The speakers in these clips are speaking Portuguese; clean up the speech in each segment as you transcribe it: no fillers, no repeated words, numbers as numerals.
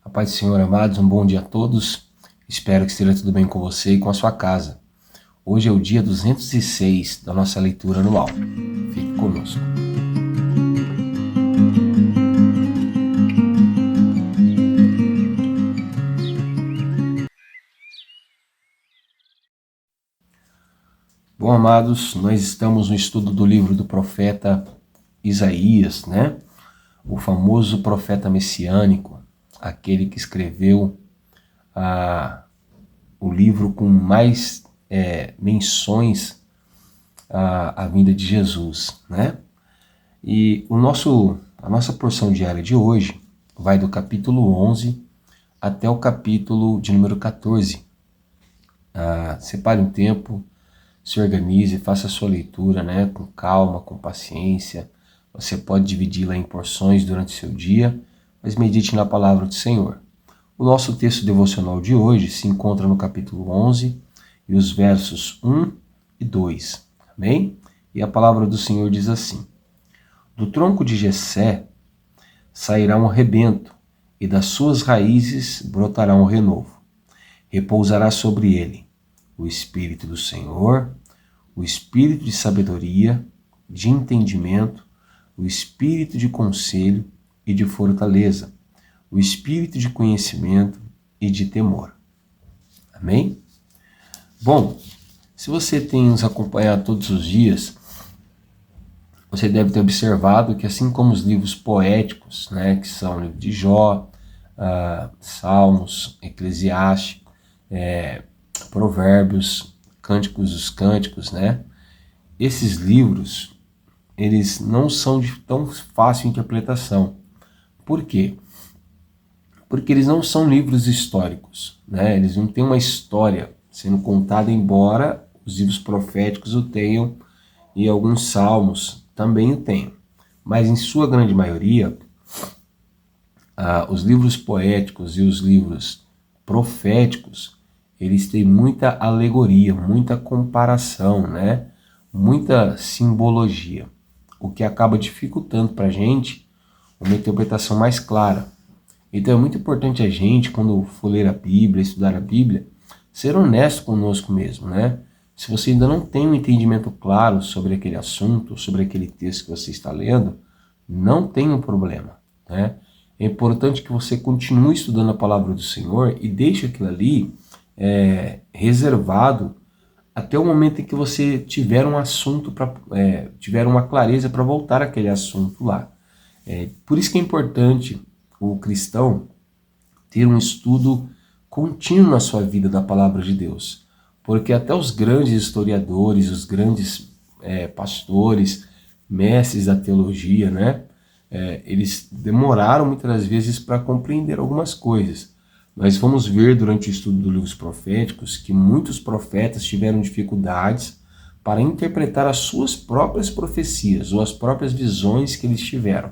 A paz do Senhor, amados, um bom dia a todos. Espero que esteja tudo bem com você e com a sua casa. Hoje é o dia 206 da nossa leitura anual. Fique conosco. Bom, amados, nós estamos no estudo do livro do profeta Isaías, né? O famoso profeta messiânico, aquele que escreveu o livro com mais menções à vinda de Jesus, né? E a nossa porção diária de hoje vai do capítulo 11 até o capítulo de número 14. Separe um tempo, se organize, faça a sua leitura, né? Com calma, com paciência. Você pode dividi-la em porções durante o seu dia, mas medite na palavra do Senhor. O nosso texto devocional de hoje se encontra no capítulo 11 e os versos 1 e 2. Amém? E a palavra do Senhor diz assim: Do tronco de Jessé sairá um rebento, e das suas raízes brotará um renovo. Repousará sobre ele o Espírito do Senhor, o Espírito de sabedoria, de entendimento, o Espírito de conselho e de fortaleza, o Espírito de conhecimento e de temor. Amém? Bom, se você tem nos acompanhado todos os dias, você deve ter observado que, assim como os livros poéticos, né, que são o livro de Jó, Salmos, Eclesiastes, Provérbios, Cânticos dos Cânticos, né, esses livros, eles não são de tão fácil interpretação. Por quê? Porque eles não são livros históricos, né? Eles não têm uma história sendo contada, embora os livros proféticos o tenham e alguns salmos também o tenham. Mas em sua grande maioria, os livros poéticos e os livros proféticos, eles têm muita alegoria, muita comparação, né? Muita simbologia, o que acaba dificultando para a gente uma interpretação mais clara. Então é muito importante a gente, quando for ler a Bíblia, estudar a Bíblia, ser honesto conosco mesmo, né? Se você ainda não tem um entendimento claro sobre aquele assunto, sobre aquele texto que você está lendo, não tem um problema, né? É importante que você continue estudando a palavra do Senhor e deixe aquilo ali reservado até o momento em que você tiver um assunto, tiver uma clareza para voltar àquele assunto lá. Por isso que é importante o cristão ter um estudo contínuo na sua vida da palavra de Deus. Porque até os grandes historiadores, os grandes pastores, mestres da teologia, né, eles demoraram muitas das vezes para compreender algumas coisas. Nós vamos ver durante o estudo dos livros proféticos que muitos profetas tiveram dificuldades para interpretar as suas próprias profecias ou as próprias visões que eles tiveram.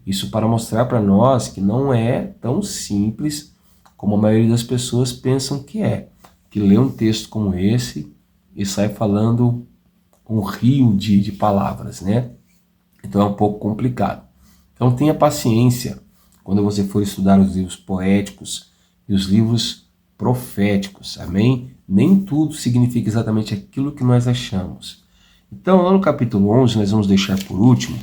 Isso para mostrar para nós que não é tão simples como a maioria das pessoas pensam que é. Que lê um texto como esse e sai falando um rio de palavras, né? Então é um pouco complicado. Então tenha paciência quando você for estudar os livros poéticos e os livros proféticos, amém? Nem tudo significa exatamente aquilo que nós achamos. Então lá no capítulo 11, nós vamos deixar por último,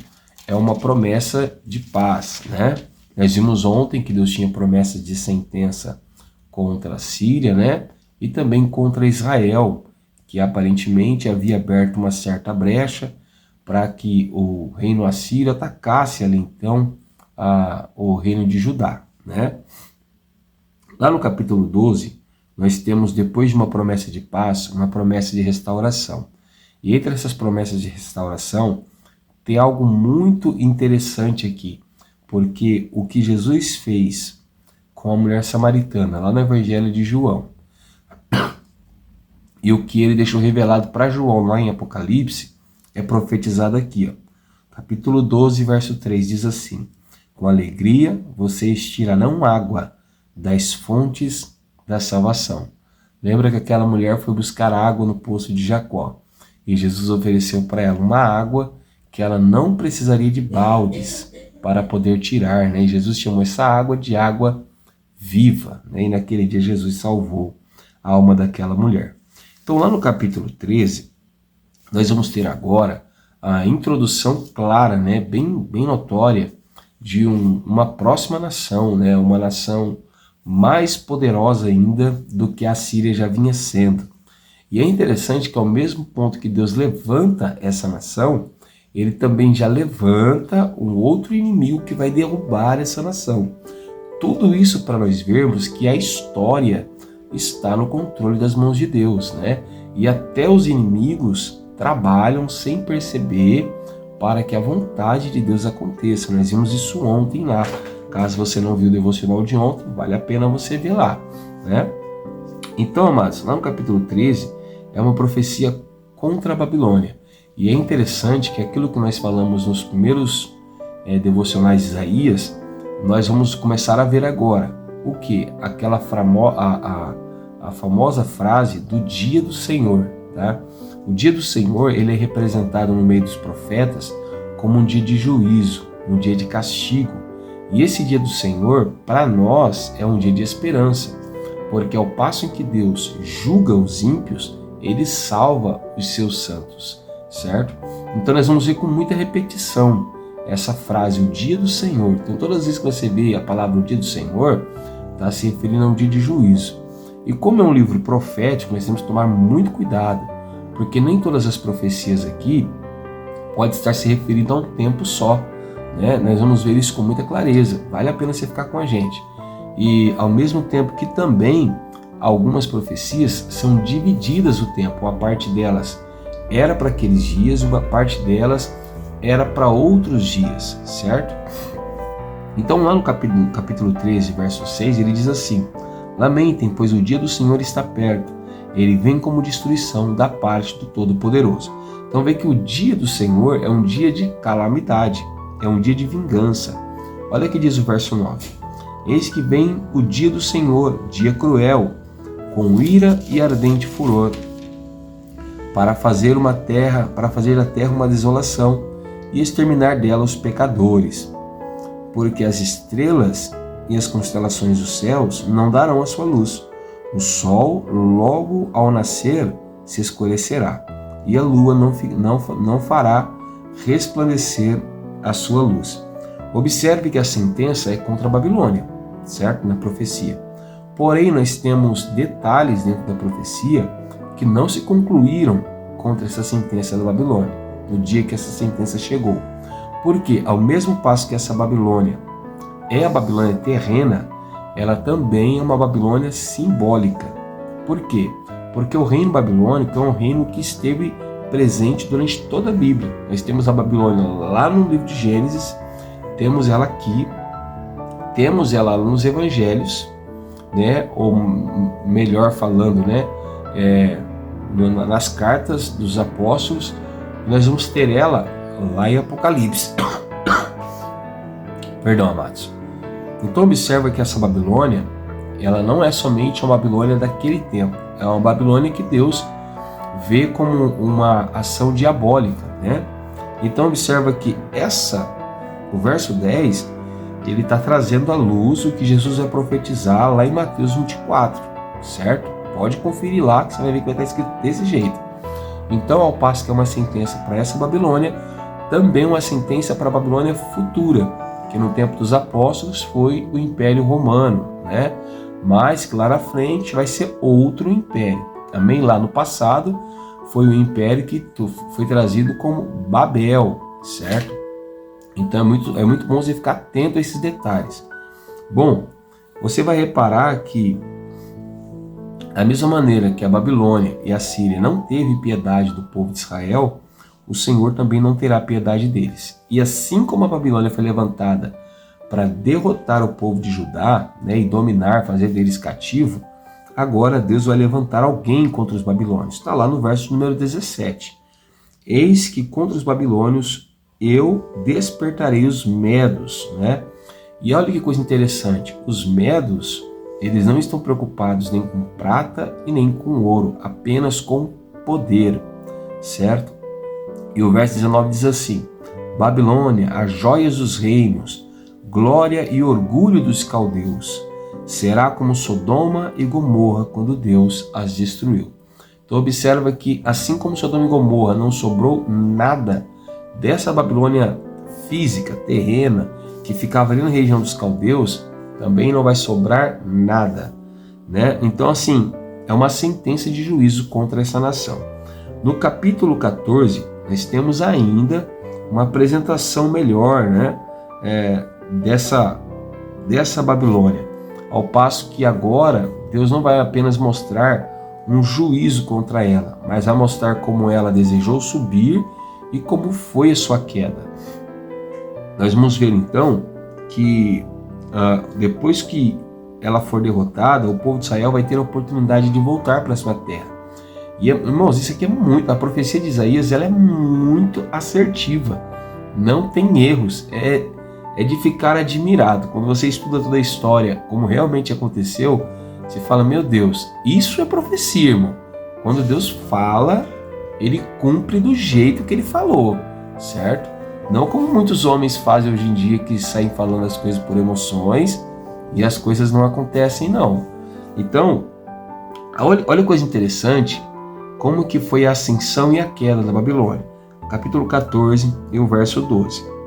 é uma promessa de paz, né? Nós vimos ontem que Deus tinha promessa de sentença contra a Síria, né? E também contra Israel, que aparentemente havia aberto uma certa brecha para que o reino assírio atacasse ali então o reino de Judá, né? Lá no capítulo 12, nós temos, depois de uma promessa de paz, uma promessa de restauração. E entre essas promessas de restauração, tem algo muito interessante aqui, porque o que Jesus fez com a mulher samaritana, lá no Evangelho de João, e o que ele deixou revelado para João lá em Apocalipse, é profetizado aqui. Capítulo 12, verso 3, diz assim: Com alegria vocês tirarão água das fontes da salvação. Lembra que aquela mulher foi buscar água no poço de Jacó, e Jesus ofereceu para ela uma água que ela não precisaria de baldes para poder tirar, né? E Jesus chamou essa água de água viva, né? E naquele dia Jesus salvou a alma daquela mulher. Então lá no capítulo 13, nós vamos ter agora a introdução clara, né? bem notória, de uma próxima nação, né? Uma nação mais poderosa ainda do que a Síria já vinha sendo. E é interessante que ao mesmo ponto que Deus levanta essa nação, ele também já levanta um outro inimigo que vai derrubar essa nação. Tudo isso para nós vermos que a história está no controle das mãos de Deus, né? E até os inimigos trabalham sem perceber para que a vontade de Deus aconteça. Nós vimos isso ontem lá. Caso você não viu o devocional de ontem, vale a pena você ver lá, né? Então, amados, lá no capítulo 13 é uma profecia contra a Babilônia. E é interessante que aquilo que nós falamos nos primeiros devocionais de Isaías, nós vamos começar a ver agora. O que? Aquela a famosa frase do dia do Senhor, tá? O dia do Senhor, ele é representado no meio dos profetas como um dia de juízo, um dia de castigo. E esse dia do Senhor, para nós, é um dia de esperança, porque ao passo em que Deus julga os ímpios, ele salva os seus santos, certo? Então nós vamos ver com muita repetição essa frase, o dia do Senhor. Então todas as vezes que você vê a palavra o dia do Senhor, está se referindo a um dia de juízo. E como é um livro profético, nós temos que tomar muito cuidado, porque nem todas as profecias aqui podem estar se referindo a um tempo só, né? Nós vamos ver isso com muita clareza, vale a pena você ficar com a gente. E ao mesmo tempo que também algumas profecias são divididas o tempo, uma parte delas era para aqueles dias, uma parte delas era para outros dias, certo? Então lá no capítulo 13, verso 6, ele diz assim: lamentem, pois o dia do Senhor está perto, ele vem como destruição da parte do Todo-Poderoso. Então vê que o dia do Senhor é um dia de calamidade, é um dia de vingança. Olha que diz o verso 9: eis que vem o dia do Senhor, dia cruel, com ira e ardente furor, para fazer a terra uma desolação e exterminar dela os pecadores, porque as estrelas e as constelações dos céus não darão a sua luz. O sol, logo ao nascer, se escurecerá, e a lua não fará resplandecer a sua luz. Observe que a sentença é contra a Babilônia, certo? Na profecia. Porém, nós temos detalhes dentro da profecia que não se concluíram contra essa sentença da Babilônia, no dia que essa sentença chegou. Porque, ao mesmo passo que essa Babilônia é a Babilônia terrena, ela também é uma Babilônia simbólica. Por quê? Porque o reino babilônico é um reino que esteve presente durante toda a Bíblia. Nós temos a Babilônia lá no livro de Gênesis, temos ela aqui, temos ela nos Evangelhos, né? Ou melhor falando, né? Nas cartas dos apóstolos, nós vamos ter ela lá em Apocalipse. Perdão, amados. Então observa que essa Babilônia, ela não é somente uma Babilônia daquele tempo, é uma Babilônia que Deus vê como uma ação diabólica, né? Então observa que o verso 10, ele está trazendo à luz o que Jesus vai profetizar lá em Mateus 24, certo? Pode conferir lá que você vai ver que vai estar escrito desse jeito. Então, ao passo que é uma sentença para essa Babilônia, também uma sentença para a Babilônia futura, que no tempo dos apóstolos foi o Império Romano, né? Mas que lá na frente vai ser outro império. Também lá no passado foi o império que foi trazido como Babel, certo? Então é muito bom você ficar atento a esses detalhes. Bom, você vai reparar que da mesma maneira que a Babilônia e a Síria não teve piedade do povo de Israel, o Senhor também não terá piedade deles. E assim como a Babilônia foi levantada para derrotar o povo de Judá, né, e dominar, fazer deles cativo, agora Deus vai levantar alguém contra os babilônios. Está lá no verso número 17. Eis que contra os babilônios eu despertarei os medos, né? E olha que coisa interessante, os medos, eles não estão preocupados nem com prata e nem com ouro, apenas com poder, certo? E o verso 19 diz assim: Babilônia, as joias dos reinos, glória e orgulho dos caldeus, Será como Sodoma e Gomorra quando Deus as destruiu. Então observa que assim como Sodoma e Gomorra não sobrou nada dessa Babilônia física, terrena, que ficava ali na região dos caldeus, também não vai sobrar nada, né? Então assim, é uma sentença de juízo contra essa nação. No capítulo 14, nós temos ainda uma apresentação melhor, né? Dessa Babilônia. Ao passo que agora Deus não vai apenas mostrar um juízo contra ela, mas vai mostrar como ela desejou subir e como foi a sua queda. Nós vamos ver então que depois que ela for derrotada, o povo de Israel vai ter a oportunidade de voltar para a sua terra. E irmãos, isso aqui é muito, a profecia de Isaías, ela é muito assertiva, não tem erros, é de ficar admirado. Quando você estuda toda a história, como realmente aconteceu, você fala, meu Deus, isso é profecia, irmão. Quando Deus fala, ele cumpre do jeito que ele falou, certo? Não como muitos homens fazem hoje em dia, que saem falando as coisas por emoções e as coisas não acontecem, não. Então, olha coisa interessante, como que foi a ascensão e a queda da Babilônia. Capítulo 14 e o verso 12.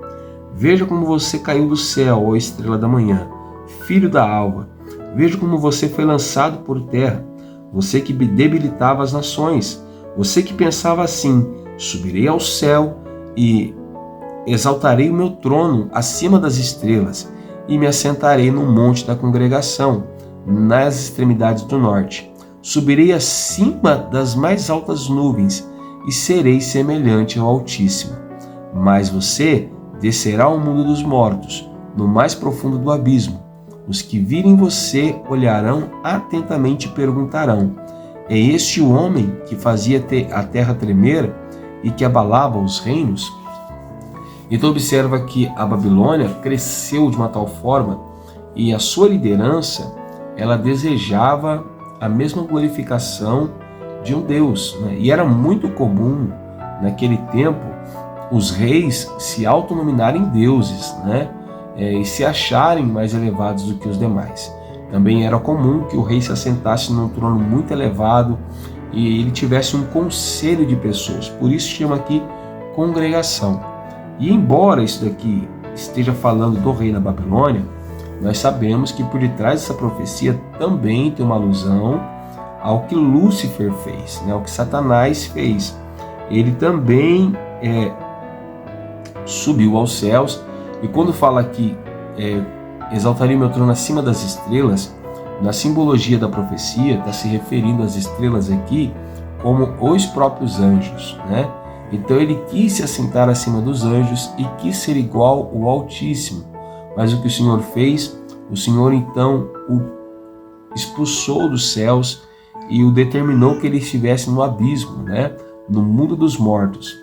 Veja como você caiu do céu, ó estrela da manhã, filho da alva. Veja como você foi lançado por terra, você que debilitava as nações, você que pensava assim, subirei ao céu e exaltarei o meu trono acima das estrelas e me assentarei no monte da congregação, nas extremidades do norte. Subirei acima das mais altas nuvens e serei semelhante ao Altíssimo. Mas você descerá ao mundo dos mortos, no mais profundo do abismo. Os que virem você olharão atentamente e perguntarão: é este o homem que fazia a terra tremer e que abalava os reinos? Então observa que a Babilônia cresceu de uma tal forma e a sua liderança, ela desejava a mesma glorificação de um Deus, né? E era muito comum naquele tempo os reis se autonominarem deuses, né? E se acharem mais elevados do que os demais. Também era comum que o rei se assentasse num trono muito elevado e ele tivesse um conselho de pessoas, por isso chama aqui congregação. E embora isso daqui esteja falando do rei da Babilônia, nós sabemos que por detrás dessa profecia também tem uma alusão ao que Lúcifer fez, né? Ao que Satanás fez. Ele também subiu aos céus, e quando fala que exaltaria meu trono acima das estrelas, na simbologia da profecia está se referindo às estrelas aqui como os próprios anjos, né? Então ele quis se assentar acima dos anjos e quis ser igual ao Altíssimo. Mas o que o Senhor fez? O Senhor então o expulsou dos céus e o determinou que ele estivesse no abismo, né? No mundo dos mortos.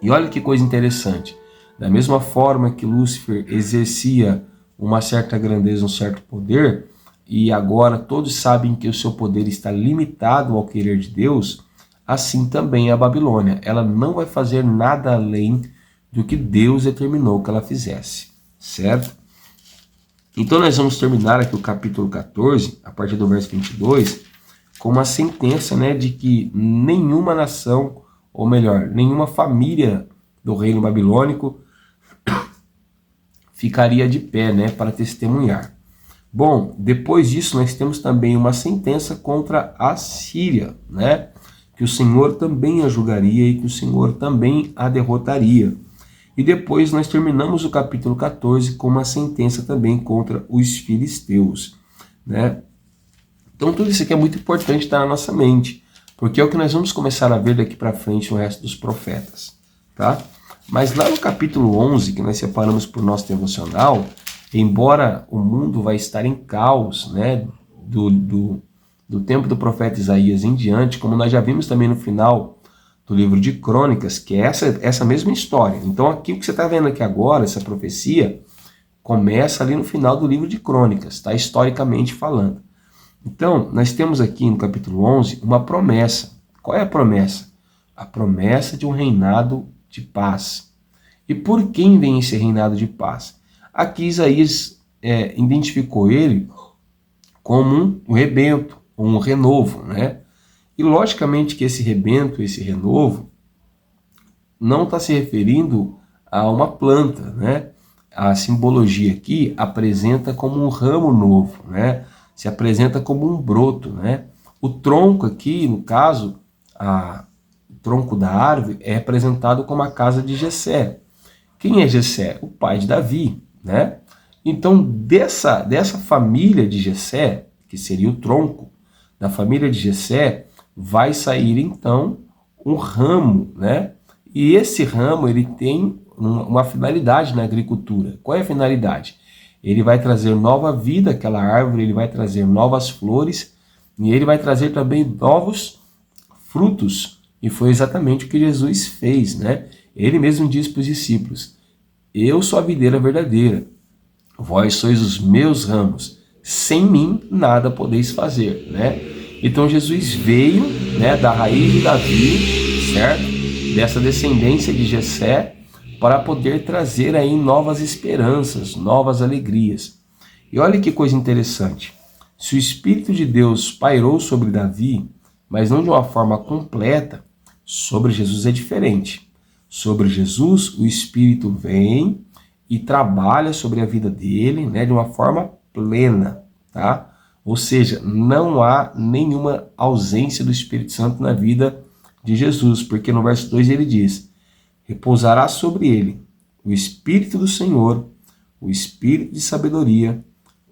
E olha que coisa interessante. Da mesma forma que Lúcifer exercia uma certa grandeza, um certo poder, e agora todos sabem que o seu poder está limitado ao querer de Deus, assim também a Babilônia. Ela não vai fazer nada além do que Deus determinou que ela fizesse, certo? Então nós vamos terminar aqui o capítulo 14, a partir do verso 22, com uma sentença, né, de que nenhuma nação, ou melhor, nenhuma família do reino babilônico ficaria de pé, né, para testemunhar. Bom, depois disso nós temos também uma sentença contra a Síria, né, que o Senhor também a julgaria e que o Senhor também a derrotaria. E depois nós terminamos o capítulo 14 com uma sentença também contra os filisteus, né? Então tudo isso aqui é muito importante estar na nossa mente, porque é o que nós vamos começar a ver daqui para frente no resto dos profetas, tá? Mas lá no capítulo 11, que nós separamos por nosso devocional, embora o mundo vai estar em caos, né, do tempo do profeta Isaías em diante, como nós já vimos também no final do livro de Crônicas, que é essa mesma história. Então aqui o que você está vendo aqui agora, essa profecia, começa ali no final do livro de Crônicas, tá? Historicamente falando. Então, nós temos aqui no capítulo 11 uma promessa. Qual é a promessa? A promessa de um reinado de paz. E por quem vem esse reinado de paz? Aqui Isaías identificou ele como um rebento, um renovo, né? E logicamente que esse rebento, esse renovo, não está se referindo a uma planta, né? A simbologia aqui apresenta como um ramo novo, né? Se apresenta como um broto, né? O tronco aqui, no caso, o tronco da árvore é representado como a casa de Jessé. Quem é Jessé? O pai de Davi, né? Então, dessa família de Jessé, que seria o tronco da família de Jessé, vai sair então um ramo, né? E esse ramo ele tem uma finalidade na agricultura. Qual é a finalidade? Ele vai trazer nova vida àquela árvore, ele vai trazer novas flores e ele vai trazer também novos frutos. E foi exatamente o que Jesus fez, né? Ele mesmo disse para os discípulos: eu sou a videira verdadeira, vós sois os meus ramos, sem mim nada podeis fazer, né? Então Jesus veio, né, da raiz de Davi, certo? Dessa descendência de Jessé, para poder trazer aí novas esperanças, novas alegrias. E olha que coisa interessante. Se o Espírito de Deus pairou sobre Davi, mas não de uma forma completa, sobre Jesus é diferente. Sobre Jesus, o Espírito vem e trabalha sobre a vida dele, né, de uma forma plena, tá? Ou seja, não há nenhuma ausência do Espírito Santo na vida de Jesus, porque no verso 2 ele diz: repousará sobre ele o Espírito do Senhor, o Espírito de sabedoria,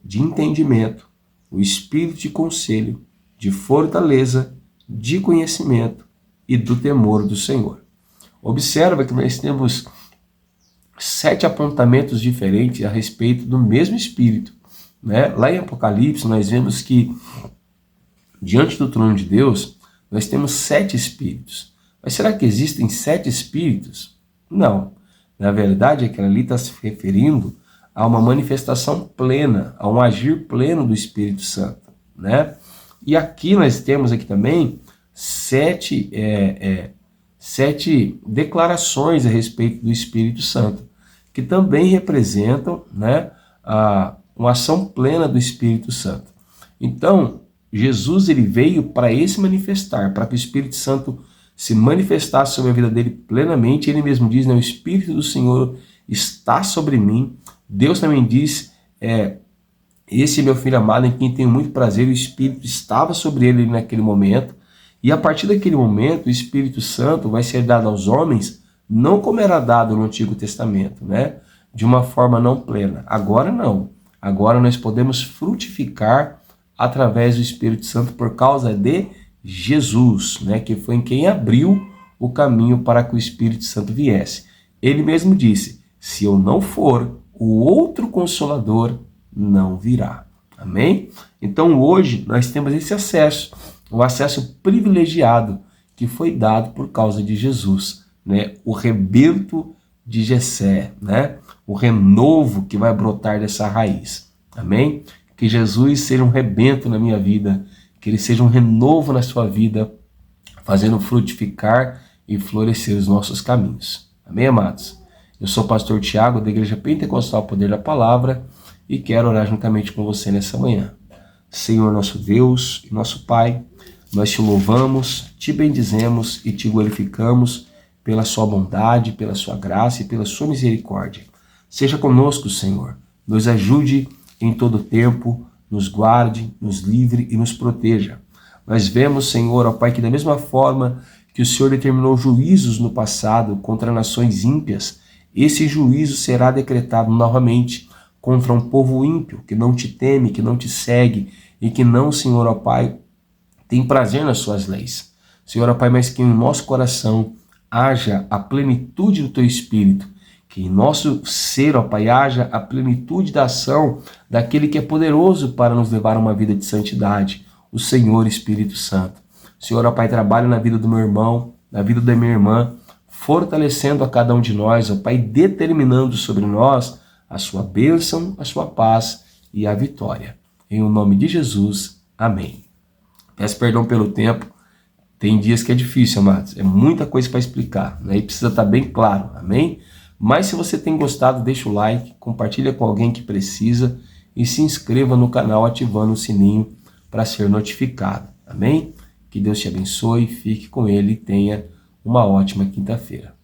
de entendimento, o Espírito de conselho, de fortaleza, de conhecimento e do temor do Senhor. Observa que nós temos 7 apontamentos diferentes a respeito do mesmo Espírito, né? Lá em Apocalipse nós vemos que diante do trono de Deus nós temos 7 Espíritos. Mas será que existem 7 Espíritos? Não. Na verdade, aquilo ali está se referindo a uma manifestação plena, a um agir pleno do Espírito Santo, né? E aqui nós temos aqui também 7 declarações a respeito do Espírito Santo, que também representam, né, uma ação plena do Espírito Santo. Então, Jesus ele veio para esse manifestar, para que o Espírito Santo se manifestasse sobre a vida dele plenamente. Ele mesmo diz, né, o Espírito do Senhor está sobre mim. Deus também diz, esse é meu filho amado em quem tenho muito prazer. O Espírito estava sobre ele naquele momento. E a partir daquele momento, o Espírito Santo vai ser dado aos homens, não como era dado no Antigo Testamento, né? De uma forma não plena. Agora não. Agora nós podemos frutificar através do Espírito Santo por causa de Jesus, né? Que foi em quem abriu o caminho para que o Espírito Santo viesse. Ele mesmo disse: se eu não for, o outro Consolador não virá. Amém? Então hoje nós temos esse acesso, o acesso privilegiado que foi dado por causa de Jesus, né? O rebento de Jessé, né? O renovo que vai brotar dessa raiz. Amém? Que Jesus seja um rebento na minha vida, que ele seja um renovo na sua vida, fazendo frutificar e florescer os nossos caminhos. Amém, amados? Eu sou o pastor Tiago, da Igreja Pentecostal Poder da Palavra, e quero orar juntamente com você nessa manhã. Senhor nosso Deus e nosso Pai, nós te louvamos, te bendizemos e te glorificamos pela sua bondade, pela sua graça e pela sua misericórdia. Seja conosco, Senhor, nos ajude em todo tempo, nos guarde, nos livre e nos proteja. Nós vemos, Senhor, ó Pai, que da mesma forma que o Senhor determinou juízos no passado contra nações ímpias, esse juízo será decretado novamente contra um povo ímpio, que não te teme, que não te segue e que não, Senhor, ó Pai, tem prazer nas suas leis. Senhor, ó Pai, mas que em nosso coração haja a plenitude do Teu Espírito, que em nosso ser, ó Pai, haja a plenitude da ação daquele que é poderoso para nos levar a uma vida de santidade, o Senhor Espírito Santo. Senhor, ó Pai, trabalha na vida do meu irmão, na vida da minha irmã, fortalecendo a cada um de nós, ó Pai, determinando sobre nós a sua bênção, a sua paz e a vitória. Em o nome de Jesus, amém. Peço perdão pelo tempo, tem dias que é difícil, amados, é muita coisa para explicar, né? E precisa estar bem claro, amém? Mas se você tem gostado, deixa o like, compartilha com alguém que precisa, e se inscreva no canal ativando o sininho para ser notificado. Amém? Que Deus te abençoe, fique com Ele e tenha uma ótima quinta-feira.